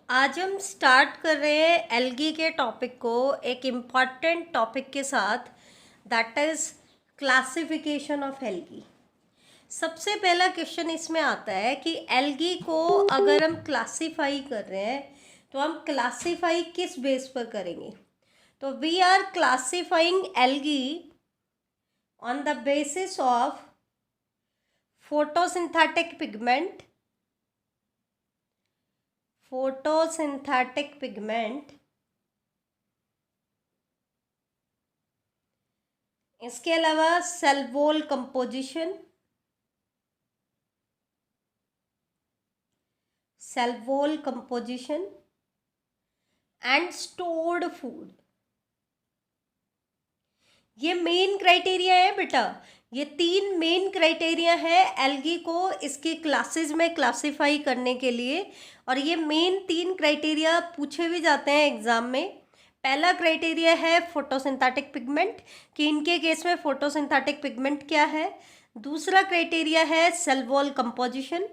आज हम स्टार्ट कर रहे हैं एल्गी के टॉपिक को एक इम्पॉर्टेंट टॉपिक के साथ, that is classification of algae. सबसे पहला क्वेश्चन इसमें आता है कि एल्गी को अगर हम क्लासीफाई कर रहे हैं तो हम क्लासीफाई किस बेस पर करेंगे। तो we are classifying algae on the basis of photosynthetic pigment, इसके अलावा cell wall composition and stored food. ये मेन क्राइटेरिया है बेटा, ये 3 मेन क्राइटेरिया है एल्गी को इसकी क्लासेस में क्लासिफाई करने के लिए। और ये मेन 3 क्राइटेरिया पूछे भी जाते हैं एग्जाम में। पहला क्राइटेरिया है फोटोसिंथेटिक पिगमेंट, कि इनके केस में फोटोसिंथेटिक पिगमेंट क्या है। दूसरा क्राइटेरिया है सेल वॉल कंपोजिशन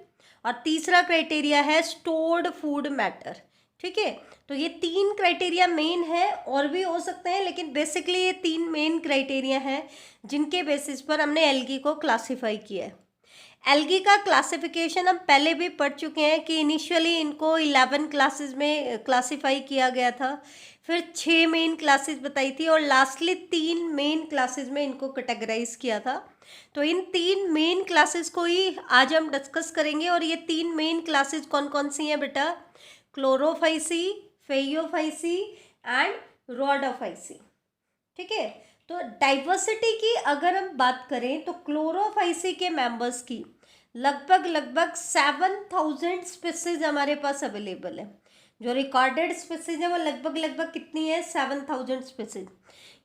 और तीसरा क्राइटेरिया है स्टोर्ड फूड मैटर। ठीक है, तो ये 3 क्राइटेरिया मेन है, और भी हो सकते हैं, लेकिन बेसिकली ये 3 मेन क्राइटेरिया हैं जिनके बेसिस पर हमने एल्गी को क्लासिफाई किया है। एल्गी का क्लासिफिकेशन हम पहले भी पढ़ चुके हैं कि इनिशियली इनको 11 क्लासेस में क्लासिफाई किया गया था, फिर 6 मेन क्लासेस बताई थी और लास्टली 3 मेन क्लासेस में इनको कैटेगराइज किया था। तो इन 3 मेन क्लासेस को ही आज हम डिस्कस करेंगे। और ये 3 मेन क्लासेस कौन कौन सी हैं बेटा? Chlorophyceae, phaeophyceae and rhodophyceae. ठीक है, तो डाइवर्सिटी की अगर हम बात करें तो क्लोरोफाइसी के मेंबर्स की लगभग 7000 स्पीसीज हमारे पास अवेलेबल है। जो रिकॉर्डेड स्पीसीज है वो लगभग कितनी है? 7000 स्पीसीज।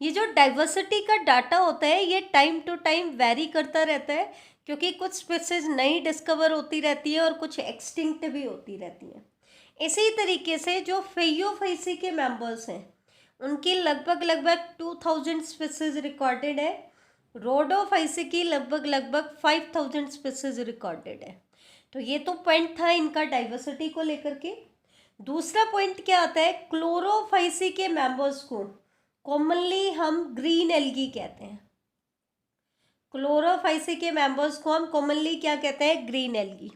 ये जो डाइवर्सिटी का डाटा होता है ये टाइम टू टाइम वेरी करता रहता है, क्योंकि कुछ स्पीसीज नई डिस्कवर होती रहती है और कुछ एक्सटिंक्ट भी होती रहती हैं। इसी तरीके से जो फेयोफाइसी के मेंबर्स हैं उनकी लगभग 2000 स्पीसीज रिकॉर्डेड है। रोडोफाइसी की लगभग 5000 स्पीसीज रिकॉर्डेड है। तो ये तो पॉइंट था इनका डाइवर्सिटी को लेकर के। दूसरा पॉइंट क्या आता है? क्लोरोफाइसी के मेंबर्स को कॉमनली हम ग्रीन एल्गी कहते हैं। क्लोरोफाइसी के मेंबर्स को हम कॉमनली क्या कहते हैं? Green algae.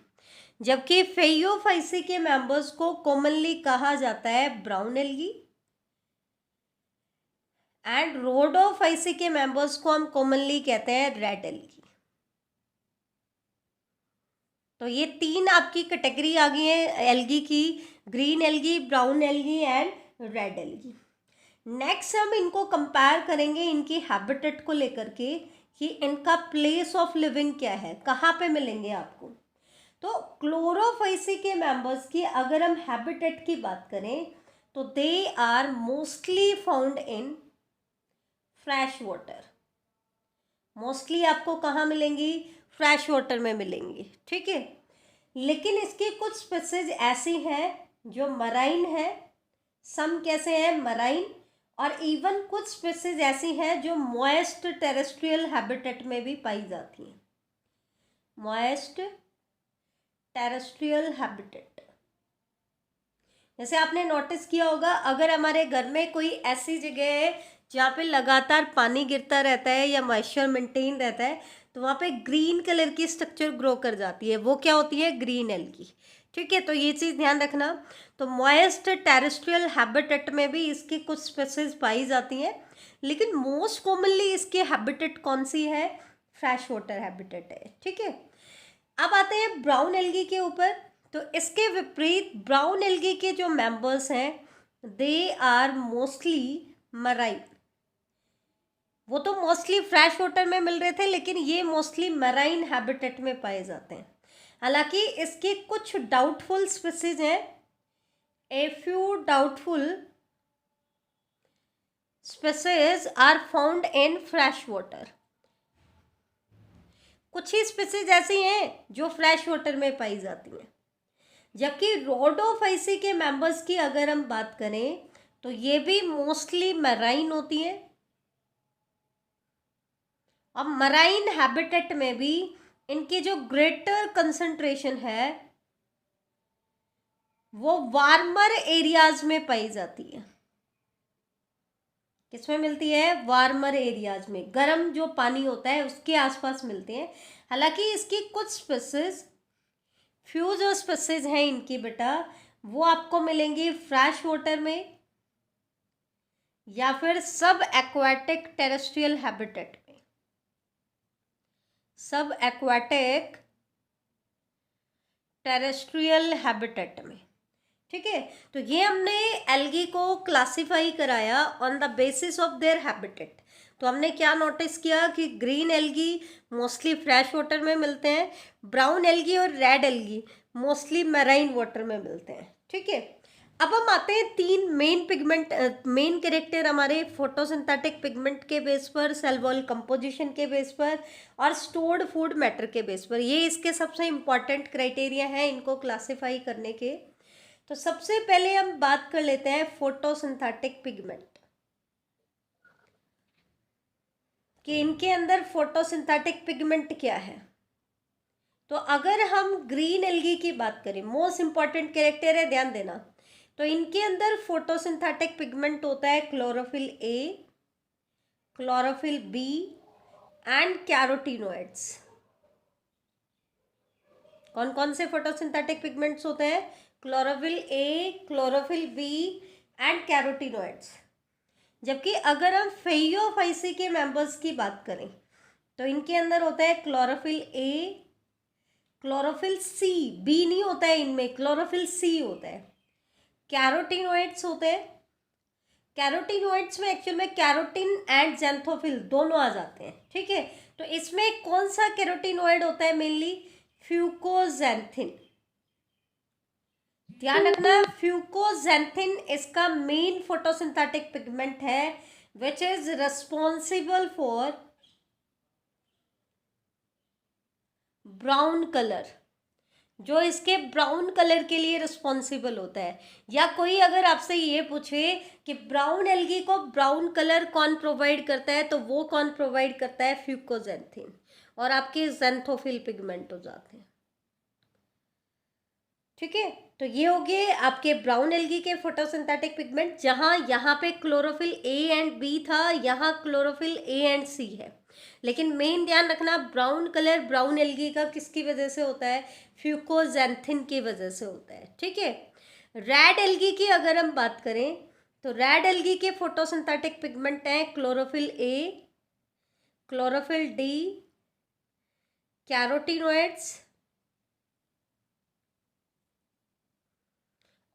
जबकि फेयोफाइसी के मेंबर्स को कॉमनली कहा जाता है ब्राउन एल्गी, एंड रोडोफाइसी के मेंबर्स को हम कॉमनली कहते हैं रेड एल्गी। तो ये 3 आपकी कैटेगरी आ गई है एल्गी की, green algae, brown algae and red algae. Next हम इनको कंपेयर करेंगे इनकी हैबिटेट को लेकर के, कि इनका प्लेस ऑफ लिविंग क्या है, कहाँ पे मिलेंगे आपको। तो क्लोरोफाइसी के मेंबर्स की अगर हम हैबिटेट की बात करें तो they are mostly found in fresh water. Mostly आपको कहाँ मिलेंगी? फ्रेश वाटर में मिलेंगी। ठीक है, लेकिन इसकी कुछ स्पीसीज ऐसी हैं जो मराइन है, सम कैसे हैं? मराइन। और इवन कुछ स्पीसीज ऐसी हैं जो मॉइस्ट टेरेस्ट्रियल हैबिटेट में भी पाई जाती हैं। मॉइस्ट टेरेस्ट्रियल हैबिटेट, जैसे आपने नोटिस किया होगा, अगर हमारे घर में कोई ऐसी जगह है जहाँ पे लगातार पानी गिरता रहता है या मॉइस्चर मेंटेन रहता है, तो वहाँ पे ग्रीन कलर की स्ट्रक्चर ग्रो कर जाती है। वो क्या होती है? Green algae. ठीक है, तो ये चीज़ ध्यान रखना। तो मॉइस्ट टेरेस्ट्रियल हैबिटेट में भी इसकी कुछ स्पीसीज पाई जाती हैं, लेकिन मोस्ट कॉमनली इसकी हैबिटेट कौन सी है? फ्रेश वाटर हैबिटेट है। ठीक है, अब आते हैं ब्राउन एल्गी के ऊपर। तो इसके विपरीत ब्राउन एल्गी के जो मेंबर्स हैं दे आर मोस्टली मराइन। वो तो मोस्टली फ्रेश वाटर में मिल रहे थे, लेकिन ये मोस्टली मराइन हैबिटेट में पाए जाते हैं। हालांकि इसके कुछ डाउटफुल स्पीसीज हैं। A few doubtful species are found in fresh water. कुछ ही स्पीसीज ऐसी हैं जो फ्रेश वाटर में पाई जाती हैं। जबकि रोडोफाइसी के मेंबर्स की अगर हम बात करें तो ये भी मोस्टली मराइन होती हैं। अब मराइन हैबिटेट में भी इनकी जो ग्रेटर कंसंट्रेशन है वो वार्मर एरियाज में पाई जाती है। किसमें मिलती है? वार्मर एरियाज में, गर्म जो पानी होता है उसके आसपास मिलते हैं। हालांकि इसकी कुछ स्पीसीज, फ्यू जो स्पीसीज हैं इनकी बेटा, वो आपको मिलेंगी फ्रेश वाटर में या फिर सब एक्वाटिक टेरेस्ट्रियल हैबिटेट में। सब एक्वाटिक टेरेस्ट्रियल हैबिटेट में, ठीक है। तो ये हमने एल्गी को क्लासिफाई कराया on the basis of their habitat. तो हमने क्या नोटिस किया कि green algae mostly fresh water में मिलते हैं, ब्राउन एल्गी और red algae mostly marine water में मिलते हैं, ठीक है। अब हम आते हैं तीन मेन पिगमेंट, मेन कैरेक्टर हमारे फोटोसिंथेटिक पिगमेंट के बेस पर, सेल वॉल कंपोजिशन के बेस पर और स्टोर्ड फूड मैटर के बेस पर। ये इसके सबसे इम्पॉर्टेंट क्राइटेरिया हैं इनको क्लासिफाई करने के। तो सबसे पहले हम बात कर लेते हैं फोटोसिंथेटिक पिगमेंट कि इनके अंदर फोटोसिंथेटिक पिगमेंट क्या है। तो अगर हम ग्रीन एल्गी की बात करें, मोस्ट इंपॉर्टेंट कैरेक्टर है, ध्यान देना। तो इनके अंदर फोटोसिंथेटिक पिगमेंट होता है chlorophyll A, chlorophyll B and carotenoids. कौन कौन से फोटोसिंथेटिक पिगमेंट्स होते हैं? Chlorophyll A, chlorophyll B and carotenoids. जबकि अगर हम फेइयोफाइसी के मेंबर्स की बात करें तो इनके अंदर होता है क्लोरोफिल ए, क्लोरोफिल सी, बी नहीं होता है इनमें, क्लोरोफिल सी होता है। कैरोटीनोइड्स होते हैं, कैरोटीनोइड्स में एक्चुअल में कैरोटीन एंड ज़ैंथोफिल दोनों आ जाते हैं, ठीक है। तो इसमें कौन सा कैरोटीनोइड होता है? मेनली फ्यूकोजैंथिन। ध्यान रखना, फ्यूकोजैंथिन इसका मेन फोटोसिंथेटिक पिगमेंट है which is responsible for brown colour, जो इसके ब्राउन कलर के लिए रिस्पॉन्सिबल होता है। या कोई अगर आपसे ये पूछे कि ब्राउन एल्गी को ब्राउन कलर कौन प्रोवाइड करता है, तो वो कौन प्रोवाइड करता है? फ्यूकोजैंथिन, और आपके ज़ैंथोफिल पिगमेंट हो जाते हैं, ठीक है। तो ये हो गए आपके ब्राउन एल्गी के फोटोसिंथेटिक पिगमेंट, जहाँ यहाँ पे क्लोरोफिल ए एंड बी था, यहाँ क्लोरोफिल ए एंड सी है। लेकिन मेन ध्यान रखना, ब्राउन कलर ब्राउन एल्गी का किसकी वजह से होता है? फ्यूकोजैंथिन की वजह से होता है, ठीक है। रेड एल्गी की अगर हम बात करें तो रेड एल्गी के फोटोसिंथेटिक पिगमेंट हैं क्लोरोफिल ए, क्लोरोफिल डी, कैरोटीनोइड्स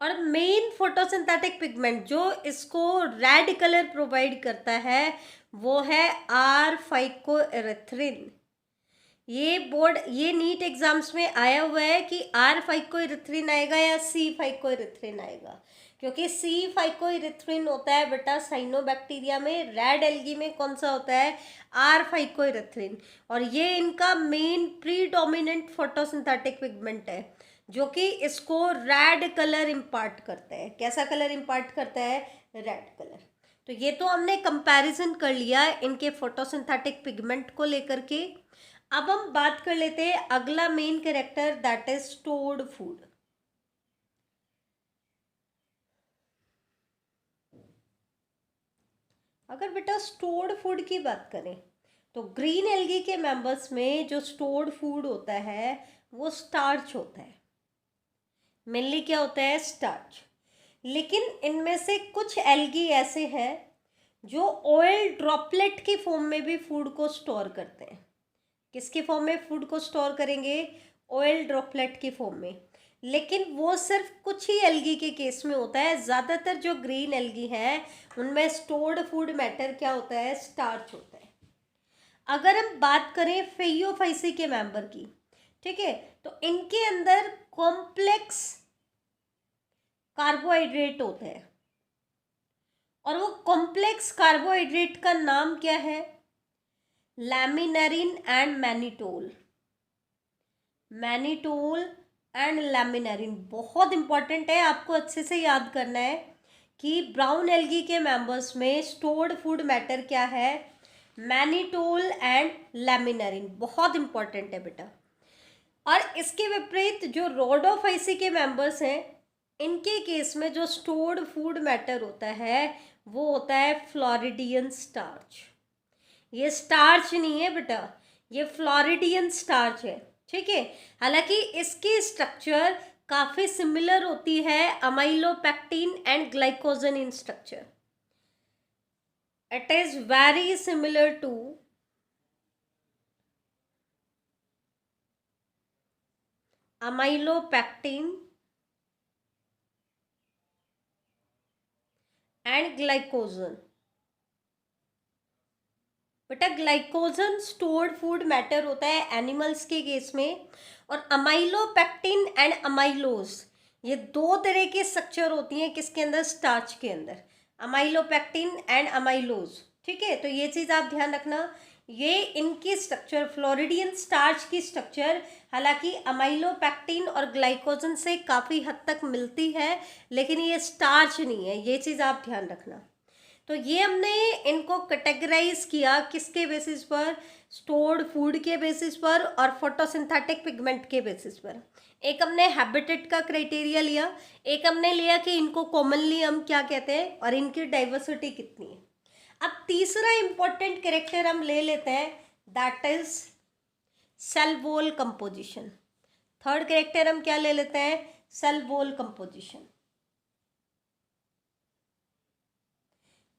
और मेन फोटोसिंथेटिक पिगमेंट जो इसको रेड कलर प्रोवाइड करता है वो है आर फाइकोएरिथ्रिन। ये नीट एग्जाम्स में आया हुआ है कि आर फाइकोएरिथ्रिन आएगा या सी फाइकोएरिथ्रिन आएगा, क्योंकि सी फाइकोएरिथ्रिन होता है बेटा साइनोबैक्टीरिया में, रेड एल्गी में कौन सा होता है? Are phycoerythrin. और ये इनका मेन प्रीडोमिनेंट फोटोसिंथेटिक पिगमेंट है जो कि इसको रेड कलर इम्पार्ट करता है। कैसा कलर इम्पार्ट करता है? Red colour. तो ये तो हमने कंपैरिजन कर लिया इनके फोटोसिंथेटिक पिगमेंट को लेकर के। अब हम बात कर लेते हैं अगला main character, that is stored food. अगर बेटा स्टोर्ड फूड की बात करें तो ग्रीन एल्गी के मेंबर्स में जो स्टोर्ड फूड होता है वो स्टार्च होता है। मेनली क्या होता है? स्टार्च। लेकिन इनमें से कुछ एल्गी ऐसे हैं जो ऑयल ड्रॉपलेट की फॉर्म में भी फूड को स्टोर करते हैं। किसकी फॉर्म में फूड को स्टोर करेंगे? ऑयल ड्रॉपलेट की फॉर्म में। लेकिन वो सिर्फ कुछ ही एल्गी के केस में होता है। ज़्यादातर जो ग्रीन एल्गी है उनमें स्टोर्ड फूड मैटर क्या होता है? स्टार्च होता है। अगर हम बात करें फेइयोफाइसी के मेंबर की, ठीक है, तो इनके अंदर कॉम्प्लेक्स कार्बोहाइड्रेट होते हैं और वो कॉम्प्लेक्स कार्बोहाइड्रेट का नाम क्या है? लैमिनेरिन एंड मैनिटोल। मैनिटोल एंड लैमिनेरिन बहुत इंपॉर्टेंट है, आपको अच्छे से याद करना है कि ब्राउन एल्गी के मेंबर्स में स्टोर्ड फूड मैटर क्या है? मैनिटोल एंड लैमिनेरिन, बहुत इंपॉर्टेंट है बेटा। और इसके विपरीत जो रोडोफाइसी के मेंबर्स हैं इनके केस में जो स्टोर्ड फूड मैटर होता है वो होता है फ्लोरिडियन स्टार्च। ये स्टार्च नहीं है बेटा, ये फ्लोरिडियन स्टार्च है, ठीक है। हालांकि इसकी स्ट्रक्चर काफ़ी सिमिलर होती है amylopectin and glycogen in structure. It is very similar to amylopectin and glycogen. बेटा ग्लाइकोजन स्टोर्ड फूड मैटर होता है एनिमल्स के केस में, और अमाइलोपेक्टिन एंड अमाइलोज ये दो तरह के स्ट्रक्चर होती हैं किसके अंदर, स्टार्च के अंदर, अमाइलोपेक्टिन एंड अमाइलोज, ठीक है। तो ये चीज़ आप ध्यान रखना, ये इनकी स्ट्रक्चर फ्लोरिडियन स्टार्च की स्ट्रक्चर हालांकि अमाइलोपेक्टिन और ग्लाइकोजन से काफ़ी हद तक मिलती है, लेकिन ये स्टार्च नहीं है, ये चीज़ आप ध्यान रखना। तो ये हमने इनको कैटेगराइज किया किसके बेसिस पर, स्टोर्ड फूड के बेसिस पर और फोटोसिंथेटिक पिगमेंट के बेसिस पर। एक हमने हैबिटेट का क्राइटेरिया लिया, एक हमने लिया कि इनको कॉमनली हम क्या कहते हैं और इनकी डाइवर्सिटी कितनी है। अब तीसरा इंपॉर्टेंट कैरेक्टर हम ले लेते हैं, that is cell wall composition. Third character हम क्या ले लेते हैं, सेल वॉल कंपोजिशन।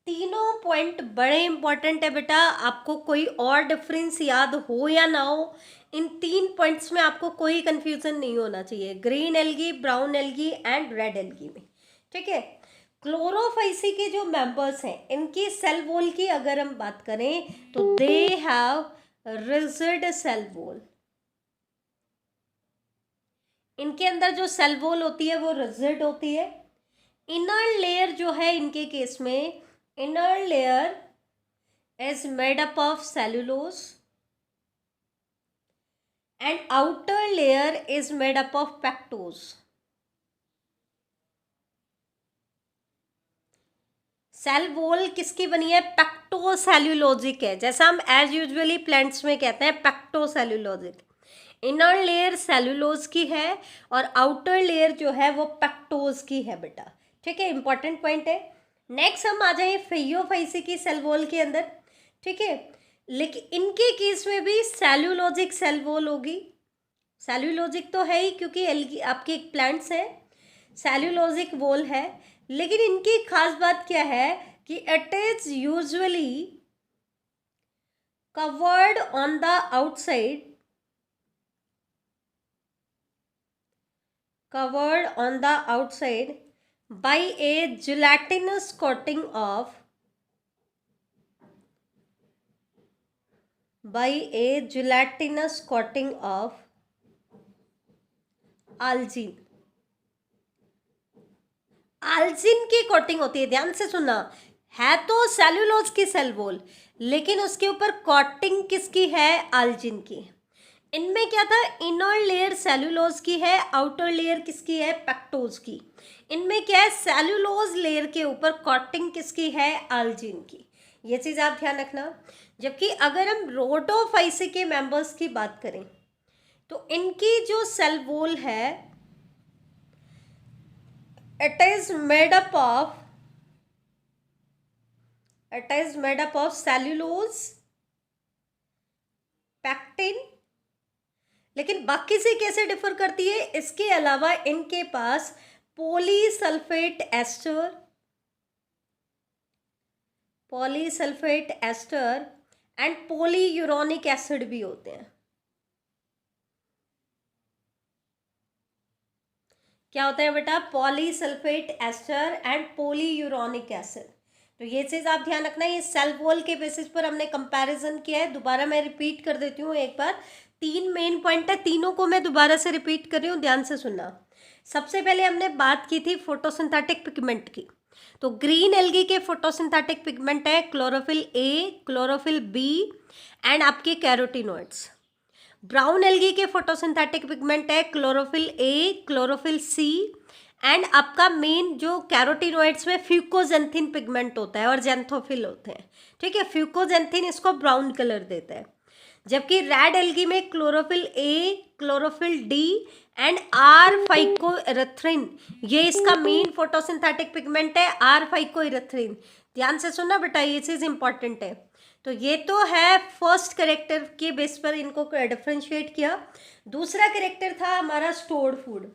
तीनों पॉइंट बड़े इंपॉर्टेंट है बेटा, आपको कोई और डिफरेंस याद हो या ना हो, इन तीन पॉइंट्स में आपको कोई कंफ्यूजन नहीं होना चाहिए, green algae, brown algae and red algae में, ठीक है। क्लोरोफाइसी के जो मेंबर्स हैं इनकी सेल वॉल की अगर हम बात करें तो they have rigid cell wall. इनके अंदर जो सेल वॉल होती है वो रिजिड होती है। इनर लेयर जो है इनके केस में, inner layer is made up of cellulose and outer layer is made up of pectose. Cell wall किसकी बनी है, पेक्टोसेल्यूलोजिक है, जैसा हम एज यूजुअली प्लांट्स में कहते हैं पेक्टोसेल्यूलोजिक। इनर लेयर सेलुलोज की है और आउटर लेयर जो है वो पेक्टोज की है बेटा, ठीक है, इंपॉर्टेंट पॉइंट है। नेक्स्ट हम आ जाए फेयोफाइसी की सेल वॉल के अंदर, ठीक है। लेकिन इनके केस में भी सेल्यूलोजिक सेल वॉल होगी। सेल्यूलोजिक तो है ही क्योंकि एल्गी आपके प्लांट्स हैं, सेल्यूलोजिक वॉल है, लेकिन इनकी खास बात क्या है कि it is usually covered on the outside, covered on the outside by a gelatinous coating of algin। आल्जिन की कोटिंग होती है, ध्यान से सुनना, है तो सेल्यूलोज की सेल वॉल लेकिन उसके ऊपर कोटिंग किसकी है, आल्जिन की। इनमें क्या था, इनर लेयर सेल्यूलोज की है, आउटर लेयर किसकी है, पेक्टोज की। इनमें क्या है, सेल्यूलोज लेयर के ऊपर कोटिंग किसकी है, आल्जिन की। ये चीज़ आप ध्यान रखना। जबकि अगर हम रोडोफाइसी के मेंबर्स की बात करें तो इनकी जो सेल वॉल है it is made up of cellulose, pectin, लेकिन बाकी से कैसे डिफर करती है, इसके अलावा इनके पास पॉलीसल्फेट एस्टर एंड पॉलीयूरोनिक एसिड भी होते हैं। क्या होता है बेटा, पॉलीसल्फेट एस्टर एंड पॉलीयूरोनिक एसिड। तो ये चीज़ आप ध्यान रखना, ये सेल वॉल के बेसिस पर हमने कंपैरिजन किया है। दोबारा मैं रिपीट कर देती हूँ एक बार, तीन मेन पॉइंट है, तीनों को मैं दोबारा से रिपीट कर रही हूँ, ध्यान से सुनना। सबसे पहले हमने बात की थी फोटोसिंथेटिक पिगमेंट की, तो ग्रीन एल्गी के फोटोसिंथेटिक पिगमेंट है chlorophyll A, chlorophyll B and आपके कैरोटिनॉइड्स। ब्राउन एल्गी के फोटोसिंथेटिक पिगमेंट है chlorophyll A, chlorophyll C and आपका मेन जो कैरोटिनॉइड्स में फ्यूकोजेंथिन पिगमेंट होता है और जेंथोफिल होते हैं, ठीक है। फ्यूकोजेंथिन इसको ब्राउन कलर देता है। जबकि रेड एल्गी में chlorophyll A, chlorophyll d and R phycoerythrin, ये इसका मेन फोटोसिंथेटिक पिगमेंट है, आर फाइकोइरेथ्रिन। ध्यान से सुनना बेटा, ये चीज इंपॉर्टेंट है। तो ये तो है फर्स्ट कैरेक्टर के बेस पर इनको डिफरेंशिएट किया। दूसरा कैरेक्टर था हमारा स्टोर्ड फूड।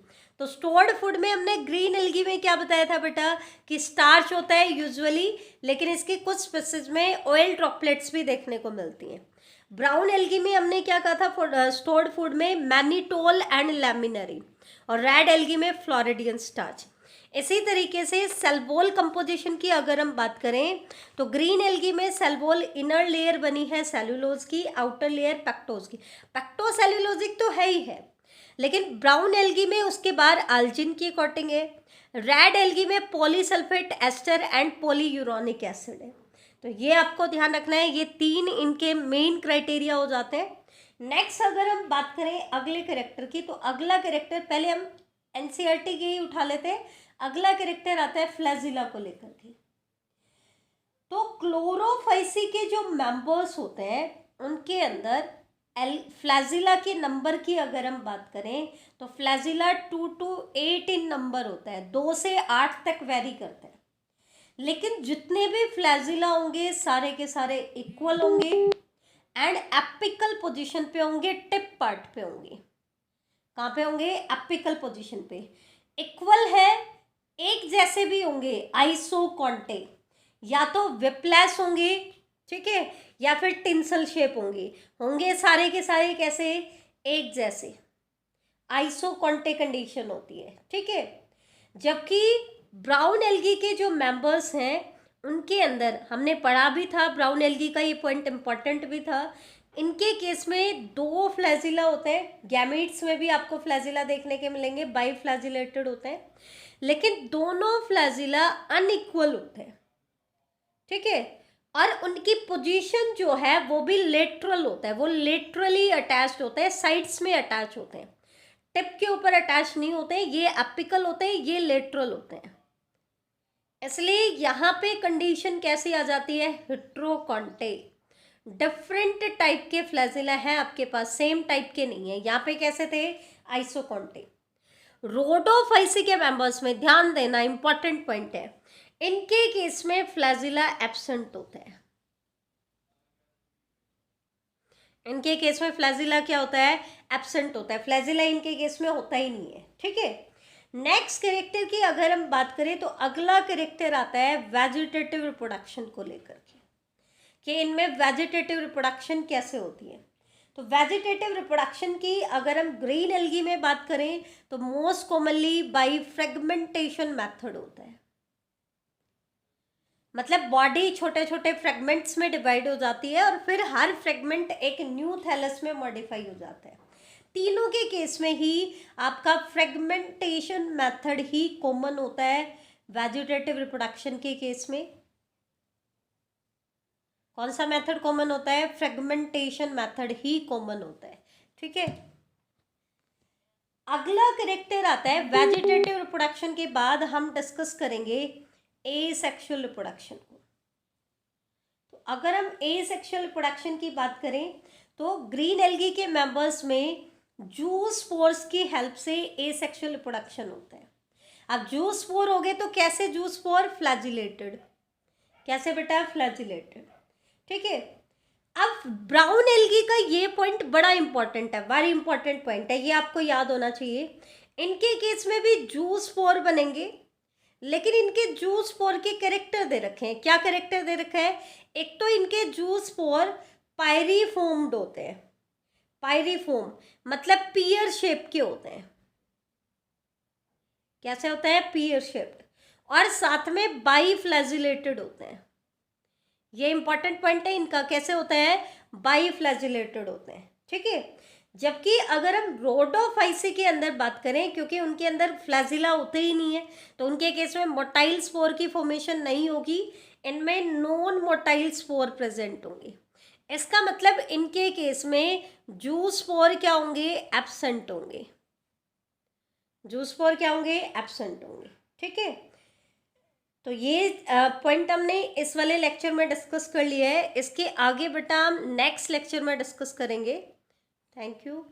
तो स्टोर्ड फूड में हमने ग्रीन एल्गी में क्या बताया था बेटा कि स्टार्च होता है यूजुअली, लेकिन इसकी कुछ स्पीसीज में ऑयल ड्रॉपलेट्स भी देखने को मिलती हैं। ब्राउन एल्गी में हमने क्या कहा था स्टोर्ड फूड में मैनिटोल एंड लैमिनरी, और रेड एल्गी में फ्लोरिडियन स्टार्च। इसी तरीके से सेल कंपोजिशन की अगर हम बात करें तो ग्रीन एल्गी में सेल इनर लेयर बनी है सेल्यूलोज की, आउटर लेयर पेक्टोज की। पेक्टोसेल्यूलोजिक तो है ही है, लेकिन ब्राउन एल्गी में उसके बाद आल्जिन की कोटिंग है। रेड एल्गी में पॉलीसल्फेट एस्टर एंड पॉलीयूरोनिक एसिड है। तो ये आपको ध्यान रखना है, ये तीन इनके मेन क्राइटेरिया हो जाते हैं। नेक्स्ट अगर हम बात करें अगले कैरेक्टर की, तो अगला कैरेक्टर पहले हम एनसीईआरटी के ही उठा लेते हैं। अगला कैरेक्टर आता है फ्लैजिला को लेकर के। तो क्लोरोफाइसी के जो मेंबर्स होते हैं उनके अंदर फ्लैजिला के नंबर की अगर हम बात करें तो फ्लैजिला 2 to 8 इन नंबर होता है, 2 से 8 तक वेरी करते हैं। लेकिन जितने भी फ्लैजिला होंगे सारे के सारे इक्वल होंगे एंड एपिकल पोजीशन पे होंगे, टिप पार्ट पे होंगे। कहाँ पे होंगे? एपिकल पोजीशन पे। इक्वल है, एक जैसे भी होंगे, आइसोकॉन्टे, या तो विप्लैश होंगे, ठीक है, या फिर टिंसल शेप होंगे सारे के सारे कैसे? एक जैसे, आइसोकॉन्टे कंडीशन होती है, ठीक है। जबकि ब्राउन एल्गी के जो मेंबर्स हैं उनके अंदर हमने पढ़ा भी था, ब्राउन एल्गी का ये पॉइंट इंपॉर्टेंट भी था, इनके केस में 2 फ्लैजिला होते हैं। गैमेट्स में भी आपको फ्लैजिला देखने के मिलेंगे, बाई फ्लैजिलेटेड होते हैं, लेकिन दोनों फ्लैजिला अनइक्वल होते हैं, ठीक है। और उनकी पोजीशन जो है वो भी लेटरल होता है, वो लेटरली अटैच्ड होते हैं, साइड्स में अटैच होते हैं, टिप के ऊपर अटैच नहीं होते हैं। ये एपिकल होते हैं, ये लेटरल होते हैं। इसलिए यहाँ पे कंडीशन कैसी आ जाती है? हेट्रोकॉन्टे। डिफरेंट टाइप के फ्लैजिला है आपके पास, सेम टाइप के नहीं है। यहाँ पे कैसे थे? आइसोकॉन्टे। रोडोफाइसी के मेंबर्स में ध्यान देना, इंपॉर्टेंट पॉइंट है, इनके केस में फ्लैजिला एब्सेंट होते हैं। इनके केस में फ्लैजिला क्या होता है? एब्सेंट होता है। फ्लैजिला इनके केस में होता ही नहीं है, ठीक है। नेक्स्ट कैरेक्टर की अगर हम बात करें तो अगला कैरेक्टर आता है वेजिटेटिव रिप्रोडक्शन को लेकर के, कि इनमें वेजिटेटिव रिप्रोडक्शन कैसे होती है। तो वेजिटेटिव रिप्रोडक्शन की अगर हम ग्रीन एल्गी में बात करें तो most commonly by fragmentation method होता है। मतलब बॉडी छोटे छोटे फ्रेगमेंट्स में डिवाइड हो जाती है और फिर हर फ्रेगमेंट एक न्यू थैलस में मॉडिफाई हो जाता है। तीनों के केस में ही आपका फ्रेगमेंटेशन मेथड ही कॉमन होता है। वेजिटेटिव रिप्रोडक्शन के केस में कौन सा मेथड कॉमन होता है? फ्रेगमेंटेशन मेथड ही कॉमन होता है, ठीक है। अगला कैरेक्टर आता है वेजिटेटिव रिप्रोडक्शन के बाद हम डिस्कस करेंगे एसेक्सुअल रिप्रोडक्शन को। तो अगर हम एसेक्सुअल रिप्रोडक्शन की बात करें तो ग्रीन एल्गी के मेंबर्स में जूस स्पोर्स की हेल्प से एसेक्सुअल रिप्रोडक्शन होता है। अब जूस स्पोर हो गए तो कैसे जूस स्पोर? फ्लैजिलेटेड। कैसे बेटा? फ्लैजिलेटेड, ठीक है। अब ब्राउन एल्गी का ये पॉइंट बड़ा इंपॉर्टेंट है, वेरी इंपॉर्टेंट पॉइंट है, ये आपको याद होना चाहिए। इनके केस में भी जूस स्पोर बनेंगे, लेकिन इनके जूस स्पोर के कैरेक्टर दे रखे हैं। क्या कैरेक्टर दे रखा है? एक तो इनके जूस स्पोर पायरीफोम्ड होते हैं। पायरीफोम मतलब पीयर शेप के होते हैं। कैसे होता है? Peer shaped. और साथ में बाई फ्लैजिलेटेड होते हैं। ये इंपॉर्टेंट पॉइंट है इनका, कैसे होता है? बाई फ्लैजिलेटेड होते हैं, ठीक है। जबकि अगर हम रोडोफाइसी के अंदर बात करें, क्योंकि उनके अंदर फ्लैजिला होते ही नहीं है, तो उनके केस में मोटाइल स्पोर की फॉर्मेशन नहीं होगी, इनमें नॉन मोटाइल स्पोर प्रेजेंट होंगे। इसका मतलब इनके केस में जूस स्पोर क्या होंगे? एब्सेंट होंगे। जूस स्पोर क्या होंगे? एब्सेंट होंगे, ठीक है। तो ये पॉइंट हमने इस वाले लेक्चर में डिस्कस कर लिया है। इसके आगे बेटा हम नेक्स्ट लेक्चर में डिस्कस करेंगे। Thank you.